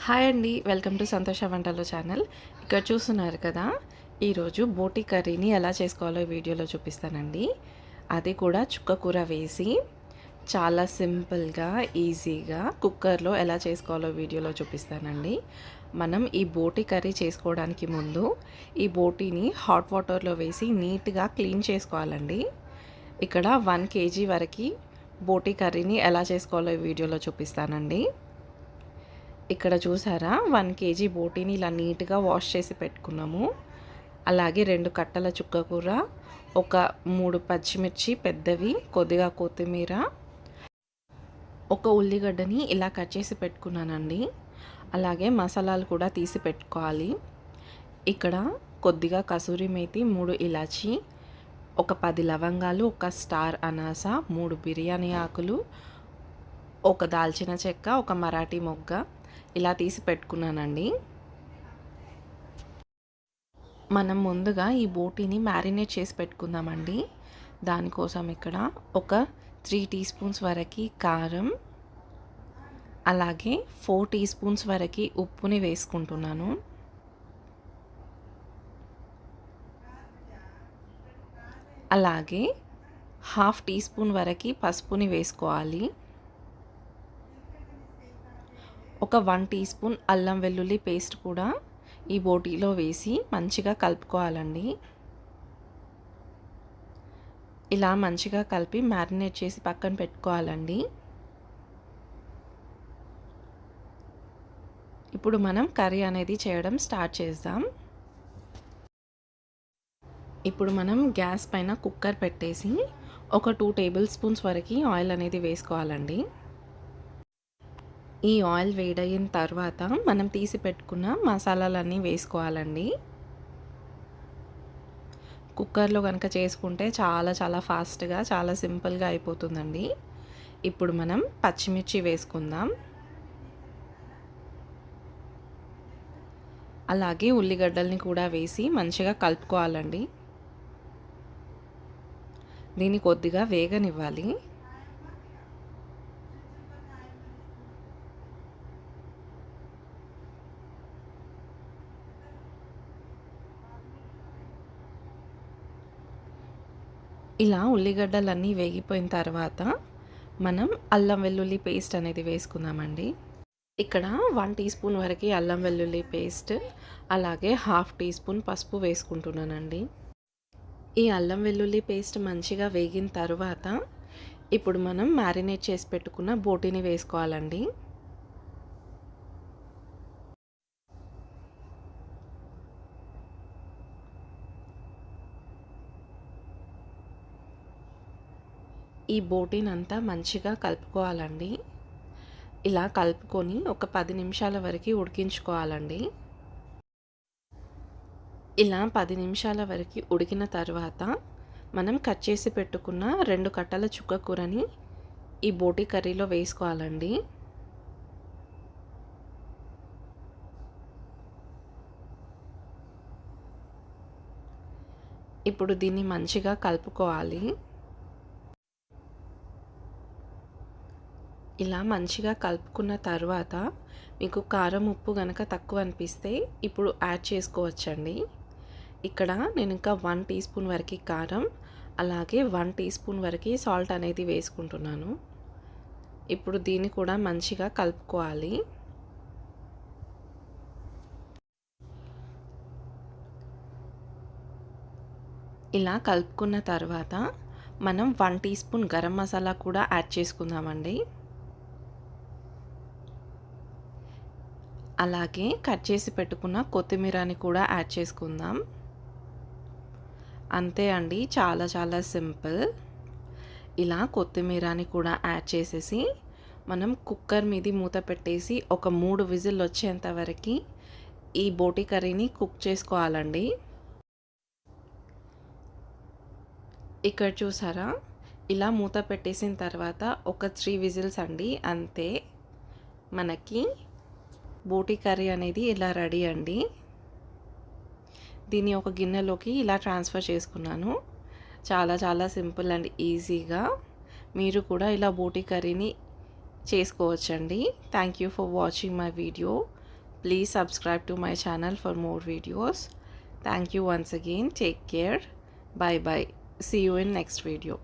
Hi అండి, welcome to సంతోష వంటలు ఛానల్. ఇక్కడ చూస్తున్నారు కదా, ఈరోజు బోటి కర్రీని ఎలా చేసుకోవాలో ఈ వీడియోలో చూపిస్తానండి. అది కూడా చుక్క కూర వేసి చాలా సింపుల్గా ఈజీగా కుక్కర్లో ఎలా చేసుకోవాలో వీడియోలో చూపిస్తానండి. మనం ఈ బోటి కర్రీ చేసుకోవడానికి ముందు ఈ బోటీని హాట్ వాటర్లో వేసి నీట్గా క్లీన్ చేసుకోవాలండి. ఇక్కడ 1 kg వరకు బోటి కర్రీని ఎలా చేసుకోవాలో ఈ వీడియోలో చూపిస్తానండి. ఇక్కడ చూసారా, 1 kg బోటీని ఇలా నీట్గా వాష్ చేసి పెట్టుకున్నాము. అలాగే 2 కట్టల చుక్కకూర, ఒక 3 పచ్చిమిర్చి పెద్దవి, కొద్దిగా కొత్తిమీర, ఒక ఉల్లిగడ్డని ఇలా కట్ చేసి పెట్టుకున్నానండి. అలాగే మసాలాలు కూడా తీసి పెట్టుకోవాలి. ఇక్కడ కొద్దిగా కసూరి మేతి, 3 ఇలాచి, ఒక 10 లవంగాలు, ఒక స్టార్ అనాస, 3 బిర్యానీ ఆకులు, ఒక దాల్చిన చెక్క, ఒక మరాఠీ మొగ్గ ఇలా తీసి పెట్టుకున్నానండి. మనం ముందుగా ఈ బోటీని మ్యారినేట్ చేసి పెట్టుకుందామండి. దానికోసం ఇక్కడ ఒక 3 టీ స్పూన్స్ వరకు కారం, అలాగే 4 టీ స్పూన్స్ వరకు ఉప్పుని వేసుకుంటున్నాను. అలాగే 1/2 టీ స్పూన్ వరకు పసుపుని వేసుకోవాలి. ఒక 1 టీ స్పూన్ అల్లం వెల్లుల్లి పేస్ట్ కూడా ఈ బోటీలో వేసి మంచిగా కలుపుకోవాలండి. ఇలా మంచిగా కలిపి మ్యారినేట్ చేసి పక్కన పెట్టుకోవాలండి. ఇప్పుడు మనం కర్రీ అనేది చేయడం స్టార్ట్ చేద్దాం. ఇప్పుడు మనం గ్యాస్ పైన కుక్కర్ పెట్టేసి ఒక 2 టేబుల్ స్పూన్స్ వరకు ఆయిల్ అనేది వేసుకోవాలండి. ఈ ఆయిల్ వేడయిన తర్వాత మనం తీసి పెట్టుకున్న మసాలాలన్నీ వేసుకోవాలండి. కుక్కర్లో కనుక చేసుకుంటే చాలా ఫాస్ట్గా, చాలా సింపుల్గా అయిపోతుందండి. ఇప్పుడు మనం పచ్చిమిర్చి వేసుకుందాం. అలాగే ఉల్లిగడ్డల్ని కూడా వేసి మంచిగా కలుపుకోవాలండి. దీన్ని కొద్దిగా వేగనివ్వాలి. ఇలా ఉల్లిగడ్డలన్నీ వేగిపోయిన తర్వాత మనం అల్లం వెల్లుల్లి పేస్ట్ అనేది వేసుకుందామండి. ఇక్కడ 1 టీ స్పూన్ వరకు అల్లం వెల్లుల్లి పేస్ట్, అలాగే 1/2 టీ స్పూన్ పసుపు వేసుకుంటున్నానండి. ఈ అల్లం వెల్లుల్లి పేస్ట్ మంచిగా వేగిన తర్వాత ఇప్పుడు మనం మ్యారినేట్ చేసి పెట్టుకున్న బోటీని వేసుకోవాలండి. ఈ బోటీని అంతా మంచిగా కలుపుకోవాలండి. ఇలా కలుపుకొని ఒక 10 నిమిషాల వరకు ఉడికించుకోవాలండి. ఇలా 10 నిమిషాల వరకు ఉడికిన తర్వాత మనం కట్ చేసి పెట్టుకున్న 2 కట్టల చుక్క కూరని ఈ బోటీ కర్రీలో వేసుకోవాలండి. ఇప్పుడు దీన్ని మంచిగా కలుపుకోవాలి. ఇలా మంచిగా కలుపుకున్న తర్వాత మీకు కారం ఉప్పు కనుక తక్కువ అనిపిస్తే ఇప్పుడు యాడ్ చేసుకోవచ్చండి. ఇక్కడ నేను ఇంకా 1 టీ స్పూన్ వరకు కారం, అలాగే 1 టీ స్పూన్ వరకు సాల్ట్ అనేది వేసుకుంటున్నాను. ఇప్పుడు దీన్ని కూడా మంచిగా కలుపుకోవాలి. ఇలా కలుపుకున్న తర్వాత మనం 1 టీ స్పూన్ గరం మసాలా కూడా యాడ్ చేసుకుందామండి. అలాగే కట్ చేసి పెట్టుకున్న కొత్తిమీరని కూడా యాడ్ చేసుకుందాం. అంతే అండి, చాలా సింపుల్. ఇలా కొత్తిమీరని కూడా యాడ్ చేసేసి మనం కుక్కర్ మీద మూత పెట్టేసి ఒక 3 విజిల్ వచ్చేంత వరకు ఈ బోటీ కర్రీని కుక్ చేసుకోవాలండి. ఇక్కడ చూసారా, ఇలా మూత పెట్టేసిన తర్వాత ఒక 3 విజిల్స్ అండి, అంతే. మనకి బోటీ కర్రీ అనేది ఇలా రెడీ అండి. దీన్ని ఒక గిన్నెలోకి ఇలా ట్రాన్స్ఫర్ చేసుకున్నాను. చాలా సింపుల్ అండ్ ఈజీగా మీరు కూడా ఇలా బోటీ కర్రీని చేసుకోవచ్చండి. Thank you for watching my video. Please subscribe to my channel for more videos. Thank you once again. Take care. Bye bye. See you in next video.